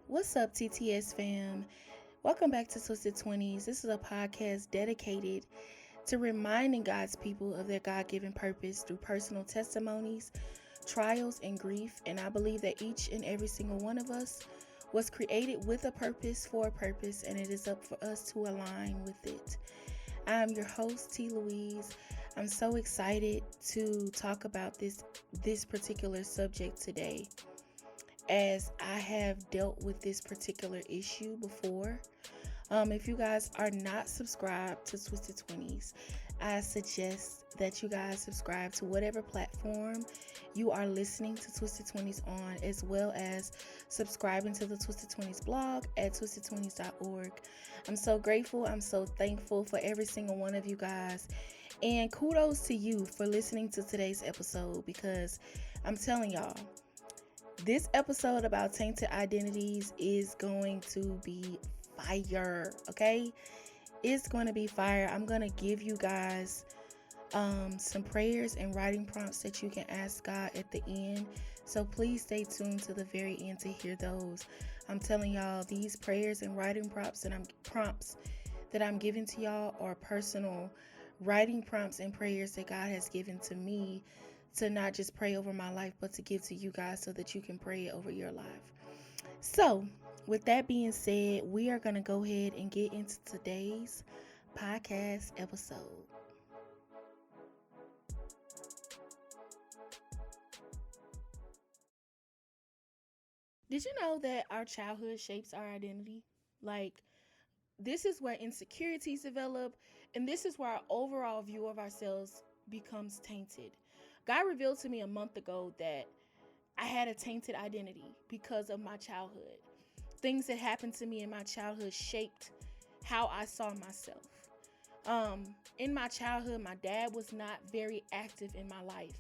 What's up, TTS Fam? Welcome back to Twisted Twenties. This is a podcast dedicated to reminding God's people of their God given purpose through personal testimonies, trials, and grief. And I believe that each and every single one of us was created with a purpose for a purpose, and it is up for us to align with it. I'm your host, T. Louise. I'm so excited to talk about this particular subject today, as I have dealt with this particular issue before. If you guys are not subscribed to Twisted Twenties, I suggest that you guys subscribe to whatever platform you are listening to Twisted Twenties on, as well as subscribing to the Twisted Twenties blog at twistedtwenties.org. I'm so grateful. I'm so thankful for every single one of you guys. And kudos to you for listening to today's episode, because I'm telling y'all, this episode about tainted identities is going to be fire, okay? It's going to be fire. I'm going to give you guys some prayers and writing prompts that you can ask God at the end. So please stay tuned to the very end to hear those. I'm telling y'all, these prayers and writing prompts that I'm giving to y'all are personal writing prompts and prayers that God has given to me, to not just pray over my life, but to give to you guys so that you can pray over your life. So, with that being said, we are going to go ahead and get into today's podcast episode. Did you know that our childhood shapes our identity? Like, this is where insecurities develop, and this is where our overall view of ourselves becomes tainted. God revealed to me a month ago that I had a tainted identity because of my childhood. Things that happened to me in my childhood shaped how I saw myself. In my childhood, my dad was not very active in my life.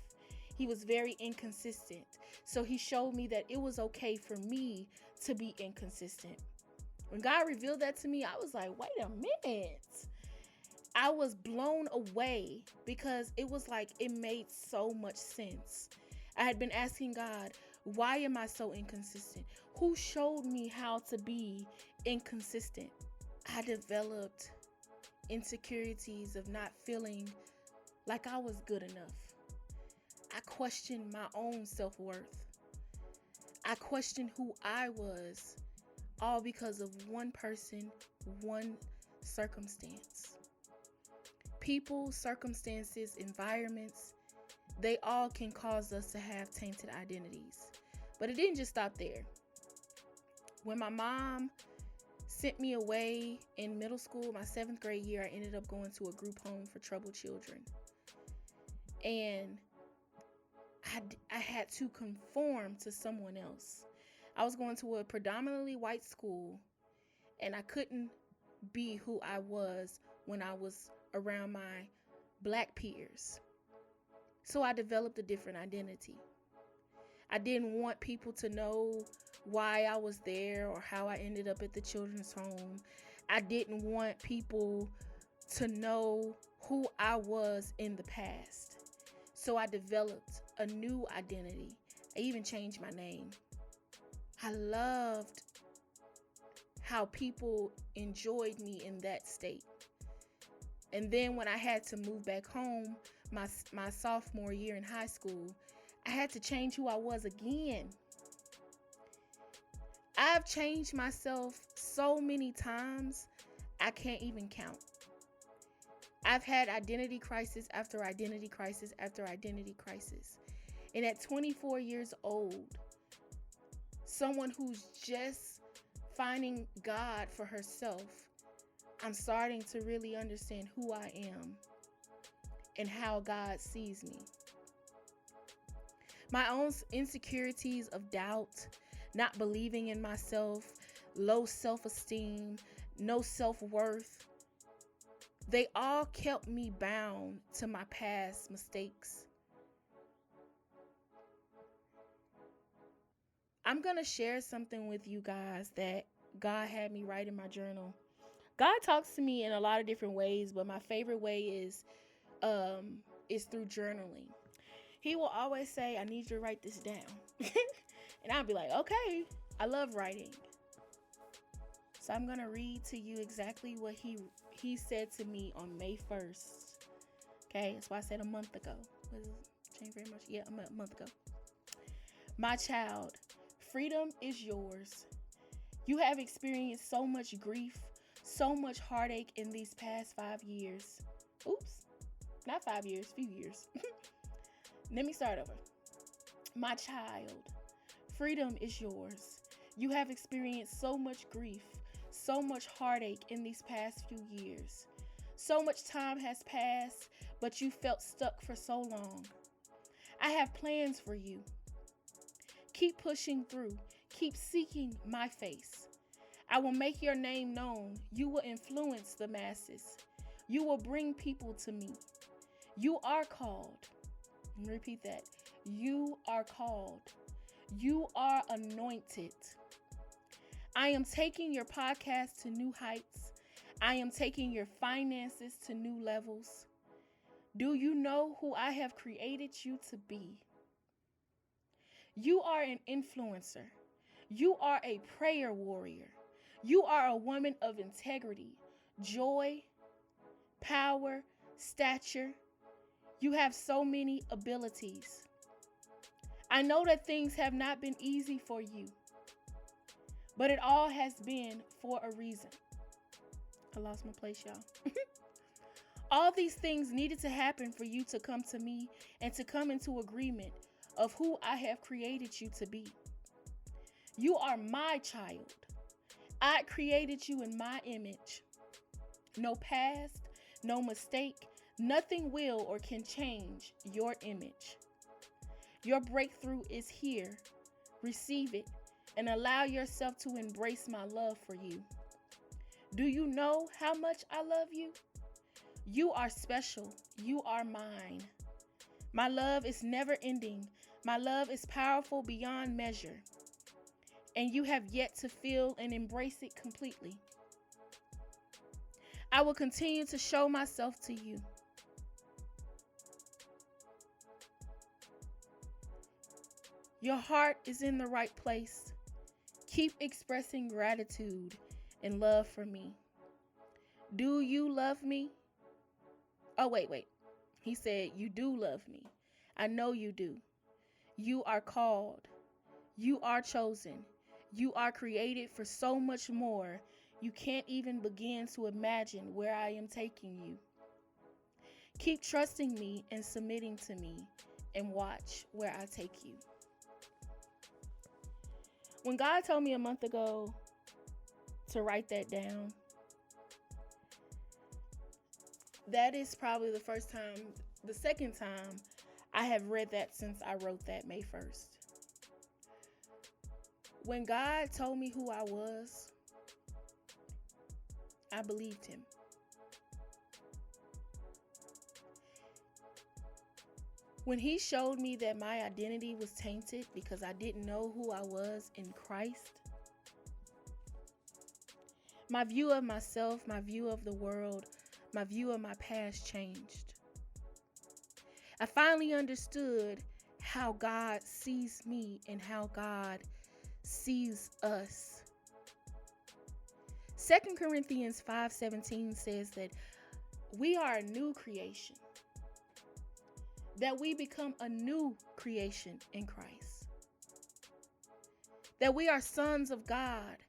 He was very inconsistent. So he showed me that it was okay for me to be inconsistent. When God revealed that to me, I was like, wait a minute. I was blown away, because it was like it made so much sense. I had been asking God, why am I so inconsistent? Who showed me how to be inconsistent? I developed insecurities of not feeling like I was good enough. I questioned my own self-worth. I questioned who I was, all because of one person, one circumstance. People, circumstances, environments, they all can cause us to have tainted identities. But it didn't just stop there. When my mom sent me away in middle school, my 7th grade year, I ended up going to a group home for troubled children. And I had to conform to someone else. I was going to a predominantly white school, and I couldn't be who I was when I was around my black peers. So I developed a different identity. I didn't want people to know why I was there or how I ended up at the children's home. I didn't want people to know who I was in the past. So I developed a new identity. I even changed my name. I loved how people enjoyed me in that state. And then when I had to move back home, my sophomore year in high school, I had to change who I was again. I've changed myself so many times, I can't even count. I've had identity crisis after identity crisis after identity crisis. And at 24 years old, someone who's just finding God for herself, I'm starting to really understand who I am and how God sees me. My own insecurities of doubt, not believing in myself, low self-esteem, no self-worth, they all kept me bound to my past mistakes. I'm going to share something with you guys that God had me write in my journal. God talks to me in a lot of different ways, but my favorite way is through journaling. He will always say, I need you to write this down. And I'll be like, okay, I love writing. So I'm going to read to you exactly what he said to me on May 1st. Okay, that's why I said a month ago. Was it changed very much? Yeah, a month ago. My child, freedom is yours. You have experienced so much grief, so much heartache in these past 5 years. Oops, not 5 years, few years. Let me start over. My child, freedom is yours. You have experienced so much grief, so much heartache in these past few years. So much time has passed, but you felt stuck for so long. I have plans for you. Keep pushing through. Keep seeking my face. I will make your name known. You will influence the masses. You will bring people to me. You are called. Let me repeat that. You are called. You are anointed. I am taking your podcast to new heights. I am taking your finances to new levels. Do you know who I have created you to be? You are an influencer. You are a prayer warrior. You are a woman of integrity, joy, power, stature. You have so many abilities. I know that things have not been easy for you, but it all has been for a reason. I lost my place, y'all. All these things needed to happen for you to come to me and to come into agreement of who I have created you to be. You are my child. I created you in my image. No past, no mistake, nothing will or can change your image. Your breakthrough is here. Receive it and allow yourself to embrace my love for you. Do you know how much I love you? You are special. You are mine. My love is never ending. My love is powerful beyond measure. And you have yet to feel and embrace it completely. I will continue to show myself to you. Your heart is in the right place. Keep expressing gratitude and love for me. Do you love me? Oh, wait. He said, you do love me. I know you do. You are called. You are chosen. You are created for so much more. You can't even begin to imagine where I am taking you. Keep trusting me and submitting to me, and watch where I take you. When God told me a month ago to write that down, that is probably the second time I have read that since I wrote that May 1st. When God told me who I was, I believed him. When he showed me that my identity was tainted because I didn't know who I was in Christ, my view of myself, my view of the world, my view of my past changed. I finally understood how God sees me and how God sees us. 2 Corinthians 5:17 says that we are a new creation, that we become a new creation in Christ, that we are sons of God,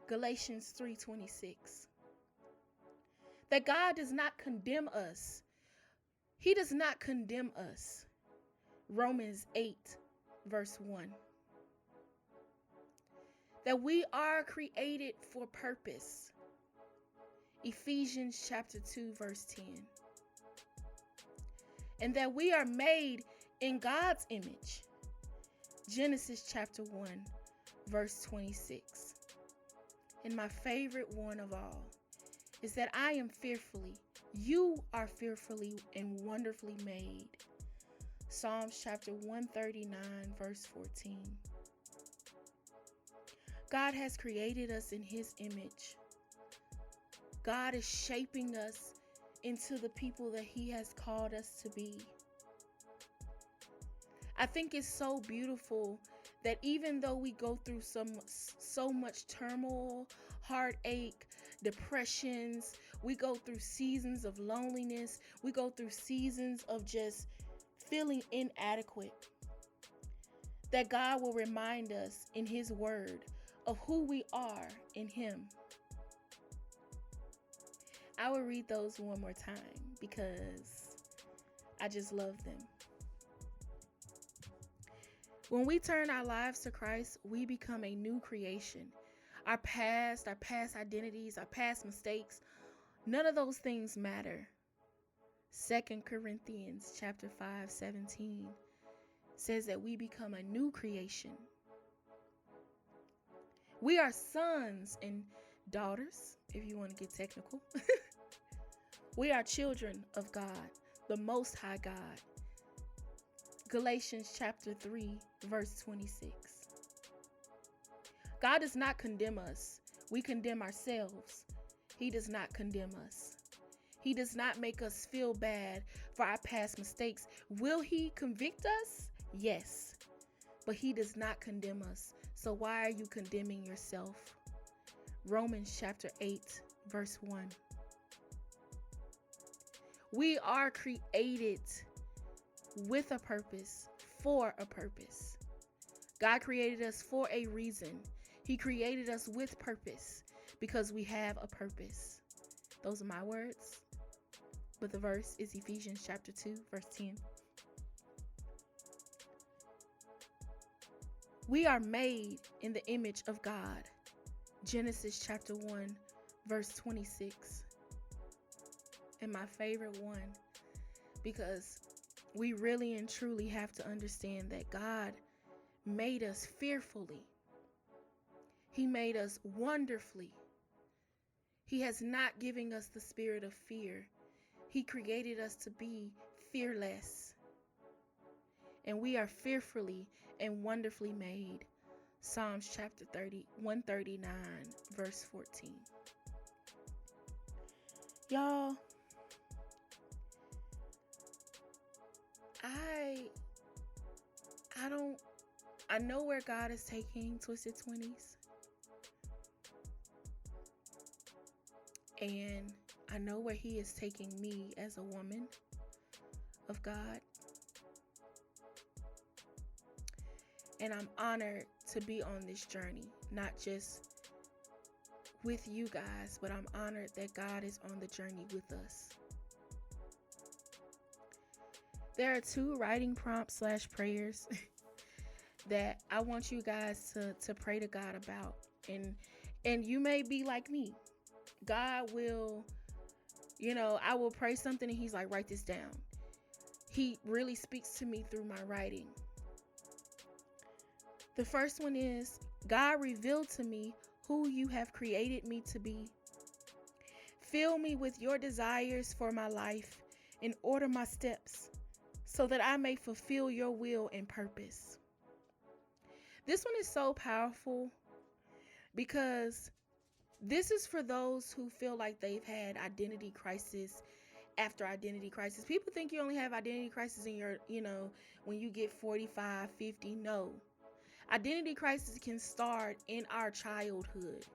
Galatians 3:26, that God does not condemn us. He does not condemn us, Romans 8:1, that we are created for purpose, Ephesians chapter 2:10, and that we are made in God's image, Genesis chapter 1:26. And my favorite one of all is that I am you are fearfully and wonderfully made, Psalms chapter 139:14. God has created us in his image. God is shaping us into the people that he has called us to be. I think it's so beautiful that even though we go through so much turmoil, heartache, depressions, we go through seasons of loneliness, we go through seasons of just feeling inadequate, that God will remind us in his word of who we are in him. I will read those one more time because I just love them. When we turn our lives to Christ, we become a new creation. Our past identities, our past mistakes, none of those things matter. 2 Corinthians chapter 5:17 says that we become a new creation. We are sons and daughters, if you want to get technical. We are children of God, the Most High God. Galatians chapter 3, verse 26. God does not condemn us. We condemn ourselves. He does not condemn us. He does not make us feel bad for our past mistakes. Will he convict us? Yes. But he does not condemn us. So why are you condemning yourself? Romans chapter 8, verse 1. We are created with a purpose, for a purpose. God created us for a reason. He created us with purpose because we have a purpose. Those are my words, but the verse is Ephesians chapter 2, verse 10. We are made in the image of God. Genesis chapter 1, verse 26. And my favorite one, because we really and truly have to understand that God made us fearfully. He made us wonderfully. He has not given us the spirit of fear. He created us to be fearless. And we are fearfully and wonderfully made. Psalms chapter 139, verse 14. Y'all, I know where God is taking Twisted Twenties. And I know where he is taking me as a woman of God. And I'm honored to be on this journey, not just with you guys, but I'm honored that God is on the journey with us. There are 2 writing prompts / prayers that I want you guys to pray to God about. And you may be like me. God will, I will pray something and he's like, write this down. He really speaks to me through my writing. The first one is, God, reveal to me who you have created me to be. Fill me with your desires for my life and order my steps so that I may fulfill your will and purpose. This one is so powerful because this is for those who feel like they've had identity crisis after identity crisis. People think you only have identity crisis in your, when you get 45, 50. No. Identity crisis can start in our childhood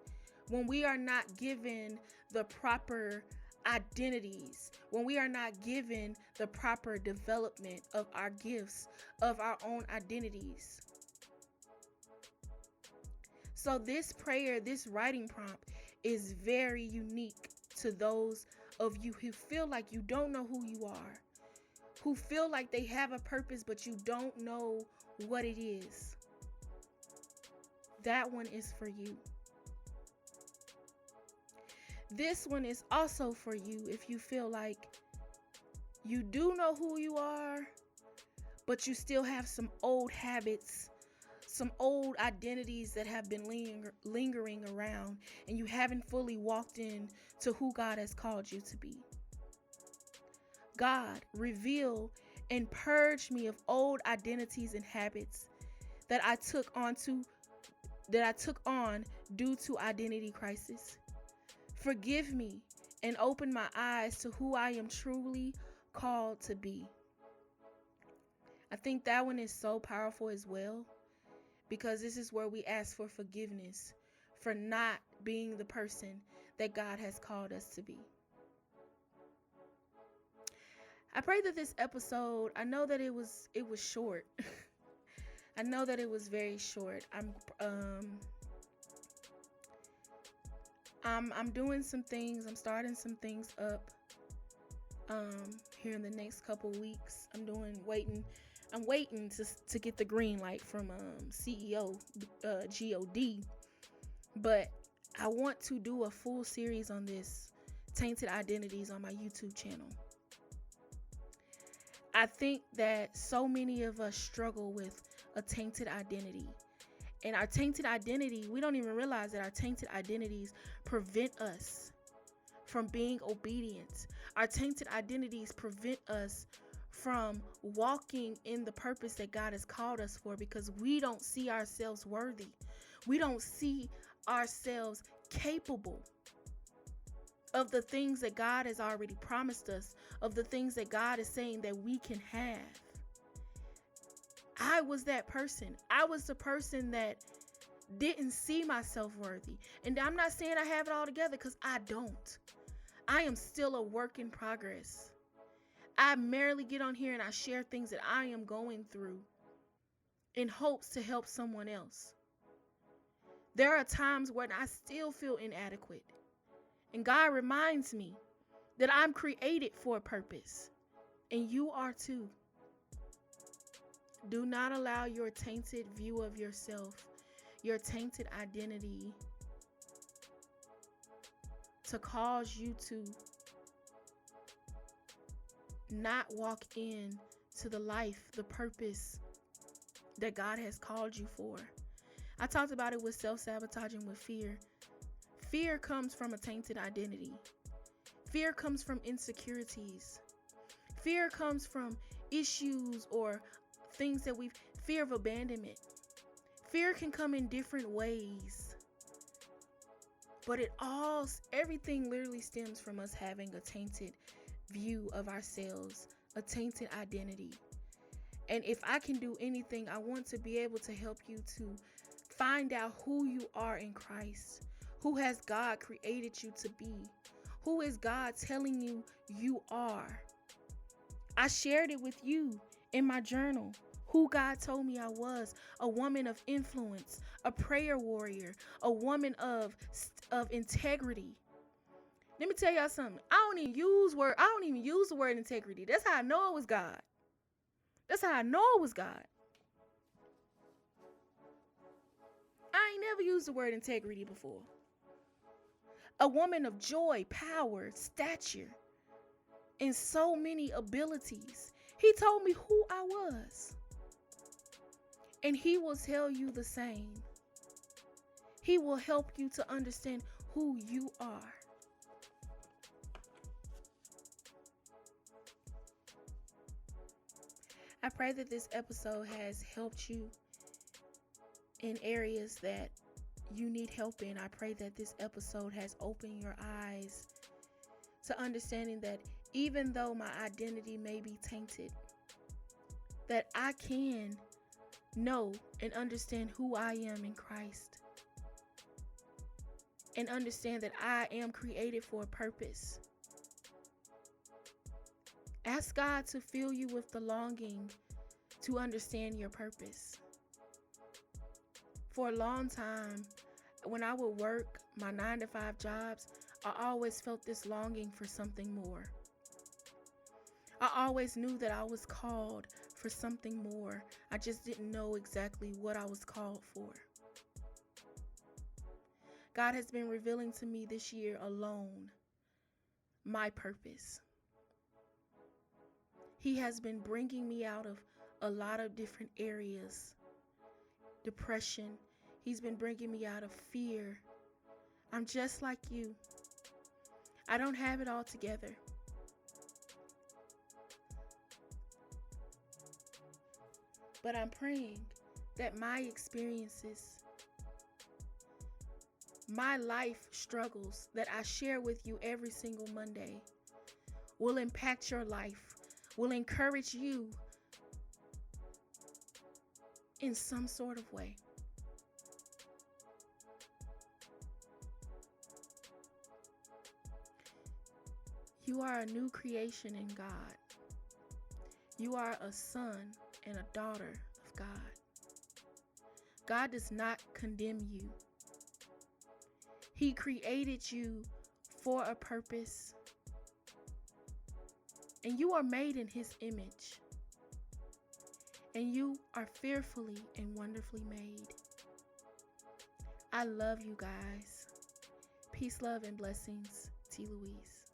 when we are not given the proper identities, when we are not given the proper development of our gifts, of our own identities. So this prayer, this writing prompt is very unique to those of you who feel like you don't know who you are, who feel like they have a purpose, but you don't know what it is. That one is for you. This one is also for you if you feel like you do know who you are, but you still have some old habits, some old identities that have been lingering around, and you haven't fully walked in to who God has called you to be. God, reveal and purge me of old identities and habits that I took on due to identity crisis. Forgive me and open my eyes to who I am truly called to be. I think that one is so powerful as well, because this is where we ask for forgiveness for not being the person that God has called us to be. I pray that this episode, I know that it was short. I know that it was very short. I'm doing some things. I'm starting some things up here in the next couple weeks. I'm waiting to get the green light from CEO God. But I want to do a full series on this Tainted Identities on my YouTube channel. I think that so many of us struggle with a tainted identity. And our tainted identity, we don't even realize that our tainted identities prevent us from being obedient. Our tainted identities prevent us from walking in the purpose that God has called us for, because we don't see ourselves worthy. We don't see ourselves capable of the things that God has already promised us, of the things that God is saying that we can have. I was that person. I was the person that didn't see myself worthy. And I'm not saying I have it all together, because I don't. I am still a work in progress. I merely get on here and I share things that I am going through in hopes to help someone else. There are times when I still feel inadequate. And God reminds me that I'm created for a purpose. And you are too. Do not allow your tainted view of yourself, your tainted identity, to cause you to not walk in to the life, the purpose that God has called you for. I talked about it with self-sabotaging, with fear. Fear comes from a tainted identity. Fear comes from insecurities. Fear comes from issues or things that fear of abandonment. Fear can come in different ways. But everything literally stems from us having a tainted view of ourselves, a tainted identity. And if I can do anything, I want to be able to help you to find out who you are in Christ. Who has God created you to be? Who is God telling you you are? I shared it with you in my journal. Who God told me I was: a woman of influence, a prayer warrior, a woman of integrity. Let me tell y'all something. I don't even use the word integrity. That's how I know it was God. That's how I know it was God. I ain't never used the word integrity before. A woman of joy, power, stature, and so many abilities. He told me who I was. And he will tell you the same. He will help you to understand who you are. I pray that this episode has helped you in areas that you need help in. I pray that this episode has opened your eyes to understanding that even though my identity may be tainted, that I can know and understand who I am in Christ, and understand that I am created for a purpose. Ask God to fill you with the longing to understand your purpose. For a long time, when I would work my 9-to-5 jobs, I always felt this longing for something more. I always knew that I was called for something more. I just didn't know exactly what I was called for. God has been revealing to me this year alone my purpose. He has been bringing me out of a lot of different areas. Depression. He's been bringing me out of fear. I'm just like you. I don't have it all together. But I'm praying that my experiences, my life struggles that I share with you every single Monday will impact your life, will encourage you in some sort of way. You are a new creation in God. You are a son and a daughter of God. God does not condemn you. He created you for a purpose, and you are made in His image, and you are fearfully and wonderfully made. I love you guys. Peace, love, and blessings. T. Louise.